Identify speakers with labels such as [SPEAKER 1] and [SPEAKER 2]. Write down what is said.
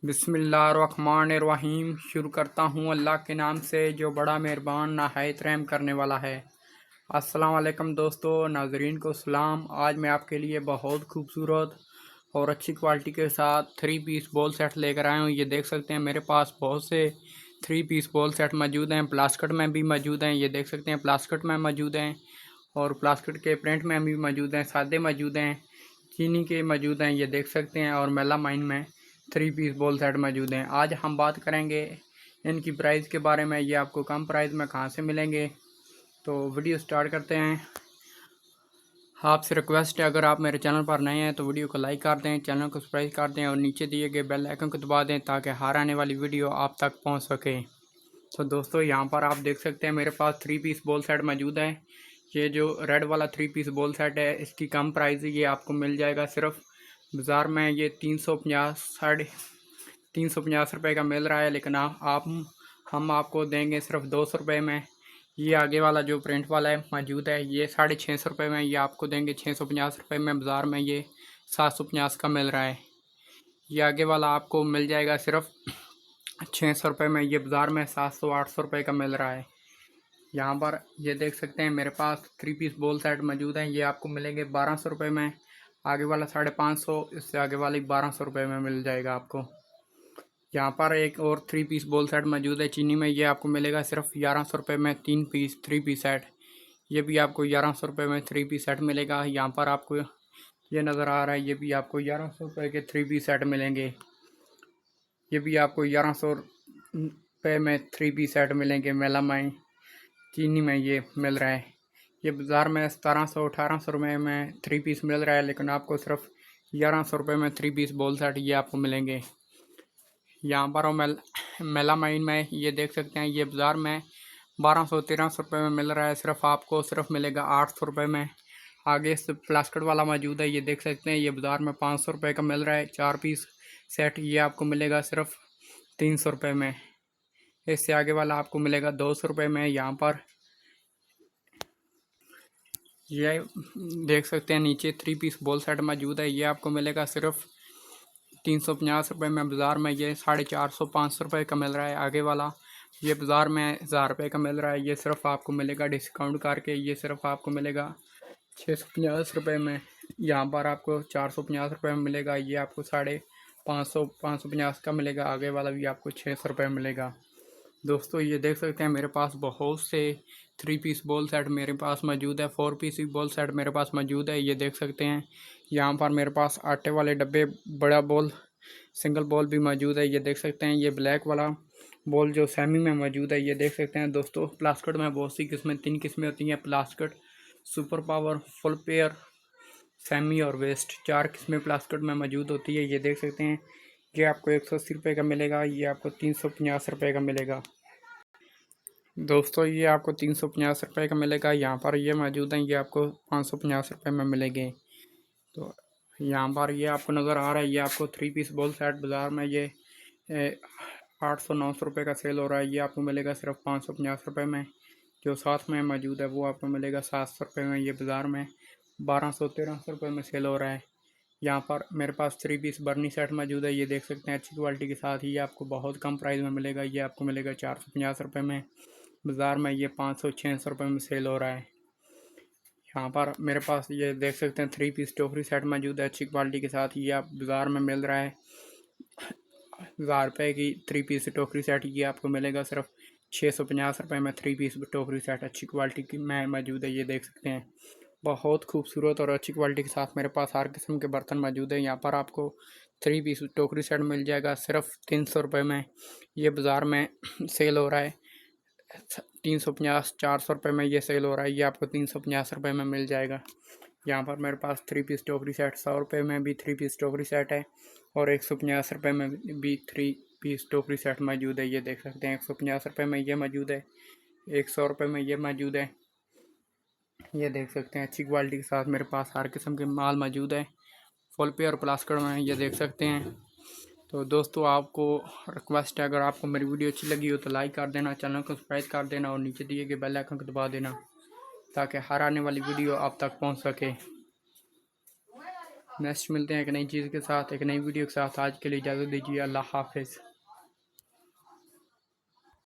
[SPEAKER 1] बिस्मिल्लाहिर्रहमानिर्रहीम। शुरू करता हूँ अल्लाह के नाम से जो बड़ा मेहरबान नहायत रहम करने वाला है। अस्सलाम वालेकुम दोस्तों, नाजरीन को सलाम। आज मैं आपके लिए बहुत खूबसूरत और अच्छी क्वालिटी के साथ 3 पीस बॉल सेट लेकर आया हूँ। ये देख सकते हैं मेरे पास बहुत से 3 पीस बॉल सेट मौजूद हैं। प्लास्टिक में भी मौजूद हैं, ये देख सकते हैं प्लास्टिक में मौजूद हैं और प्लास्टिक के प्रिंट में भी मौजूद हैं, सादे मौजूद हैं, चीनी के मौजूद हैं, ये देख सकते हैं, और मेलामाइन में 3 पीस बॉल सेट मौजूद हैं। आज हम बात करेंगे इनकी प्राइस के बारे में, ये आपको कम प्राइस में कहाँ से मिलेंगे। तो वीडियो स्टार्ट करते हैं। आपसे रिक्वेस्ट है, अगर आप मेरे चैनल पर नए हैं तो वीडियो को लाइक कर दें, चैनल को सब्सक्राइब कर दें और नीचे दिए गए बेल आइकन को दबा दें ताकि हर आने वाली वीडियो आप तक पहुंच सके। तो दोस्तों यहाँ पर आप देख सकते हैं मेरे पास 3 पीस बॉल सेट मौजूद है। ये जो रेड वाला 3 पीस बॉल सेट है इसकी कम प्राइस है, ये आपको मिल जाएगा सिर्फ बाज़ार में ये 350 रुपये का मिल रहा है, लेकिन हम आपको देंगे सिर्फ 200 रुपये में। ये आगे वाला जो प्रिंट वाला है मौजूद है ये 650 रुपये में, ये आपको देंगे 650 रुपये में। बाज़ार में ये 750 का मिल रहा है। ये आगे वाला आपको मिल जाएगा सिर्फ 600 रुपये में, ये बाज़ार में 700-800 रुपये का मिल रहा है। यहाँ पर ये देख सकते हैं मेरे पास 3 पीस बॉल सेट मौजूद हैं, ये आपको मिलेंगे 1200 रुपये में। आगे वाला 550, इससे आगे वाली 1200 रुपये में मिल जाएगा आपको। यहाँ पर एक और 3 पीस बॉल सेट मौजूद है चीनी में, ये आपको मिलेगा सिर्फ 1100 रुपये में। 3 पीस सेट, ये भी आपको 1100 रुपये में 3 पीस सेट मिलेगा। यहाँ पर आपको ये नज़र आ रहा है, ये भी आपको 1100 रुपये के 3 पीस सेट मिलेंगे। ये भी आपको 1100 रुपये में 3 पीस सेट मिलेंगे। मेलामाइन चीनी में ये मिल रहा है। ये बाज़ार में 1700-1800 रुपये में 3 पीस मिल रहा है, लेकिन आपको सिर्फ 1100 रुपये में 3 पीस बॉल सेट ये आपको मिलेंगे। यहाँ पर मेलामाइन में ये देख सकते हैं, ये बाज़ार में 1200-1300 रुपये में मिल रहा है, सिर्फ मिलेगा 800 रुपये में। आगे से प्लास्टिक वाला मौजूद है, ये देख सकते हैं, ये बाज़ार में 500 रुपये का मिल रहा है। 4 पीस सेट ये आपको मिलेगा सिर्फ 300 रुपये में। इससे आगे वाला आपको मिलेगा 200 रुपये में। यहाँ पर ये देख सकते हैं नीचे 3 पीस बॉल सेट मौजूद है, ये आपको मिलेगा सिर्फ 350 रुपये में। बाज़ार में ये 450-500 रुपये का मिल रहा है। आगे वाला ये बाज़ार में 1000 रुपये का मिल रहा है, ये सिर्फ आपको मिलेगा डिस्काउंट करके, ये सिर्फ आपको मिलेगा 650 रुपये में। यहाँ पर आपको 450 रुपये में मिलेगा, ये आपको 550 का मिलेगा। आगे वाला भी आपको 600 रुपये मिलेगा। दोस्तों ये देख सकते हैं मेरे पास बहुत से 3 पीस बॉल सेट मेरे पास मौजूद है। 4 पीस बॉल सेट मेरे पास मौजूद है, ये देख सकते हैं। यहाँ पर मेरे पास आटे वाले डब्बे बड़ा बॉल सिंगल बॉल भी मौजूद है, ये देख सकते हैं। ये ब्लैक वाला बॉल जो सेमी में मौजूद है, ये देख सकते हैं दोस्तों। प्लास्टिक में बहुत सी किस्में 3 किस्में होती हैं, plastic, super power, full pair, semi और वेस्ट। 4 किस्में प्लास्टिक में मौजूद होती है, ये देख सकते हैं। ये आपको 180 रुपये का मिलेगा, ये आपको 350 रुपये का मिलेगा। दोस्तों ये आपको 350 रुपये का मिलेगा। यहाँ पर ये मौजूद हैं, ये आपको 550 रुपये में मिलेंगे। तो यहाँ पर ये आपको नज़र आ रहा है, ये आपको 3 पीस बॉल सेट बाज़ार में ये 800-900 रुपये का सेल हो रहा है, ये आपको मिलेगा सिर्फ 550 रुपये में। जो साथ में मौजूद है वो आपको मिलेगा 700 रुपये में, ये बाज़ार में 1200-1300 रुपये में सेल हो रहा है। यहाँ पर मेरे पास 3 पीस बर्नी सेट मौजूद है, ये देख सकते हैं अच्छी क्वालिटी के साथ ही, ये आपको बहुत कम प्राइस में मिलेगा, ये आपको मिलेगा 450 रुपये में। बाज़ार में ये 500-600 रुपये में सेल हो रहा है। यहाँ पर मेरे पास ये देख सकते हैं 3 पीस टोकरी सेट मौजूद है अच्छी क्वालिटी के साथ, ये आप बाज़ार में मिल रहा है 1000 रुपये की 3 पीस टोकरी सेट, ये आपको मिलेगा सिर्फ 650 रुपये में। 3 पीस टोकरी सेट अच्छी क्वालिटी की में मौजूद है, ये देख सकते हैं। बहुत खूबसूरत और अच्छी क्वालिटी के साथ मेरे पास हर किस्म के बर्तन मौजूद है। यहाँ पर आपको 3 पीस टोकरी सेट मिल जाएगा सिर्फ 300 रुपये में, ये बाज़ार में सेल हो रहा है 350-400 रुपये में, ये सेल हो रहा है, ये आपको 350 रुपये में मिल जाएगा। यहाँ पर मेरे पास 3 पीस टोकरी सेट 100 रुपये में भी 3 पीस टोकरी सेट है और 150 रुपये में भी 3 पीस टोकरी सेट मौजूद है, ये देख सकते हैं। 150 रुपये में ये मौजूद है, 100 रुपये में ये मौजूद है, ये देख सकते हैं। अच्छी क्वालिटी के साथ मेरे पास हर किस्म के माल मौजूद है, फुल पे और प्लास्टिक में, ये देख सकते हैं। तो दोस्तों आपको रिक्वेस्ट है, अगर आपको मेरी वीडियो अच्छी लगी हो तो लाइक कर देना, चैनल को सब्सक्राइब कर देना और नीचे दिए गए बेल आइकन को दबा देना ताकि हर आने वाली वीडियो आप तक पहुंच सके। नेक्स्ट मिलते हैं एक नई चीज़ के साथ, एक नई वीडियो के साथ। आज के लिए इजाज़त दीजिए। अल्लाह हाफिज़।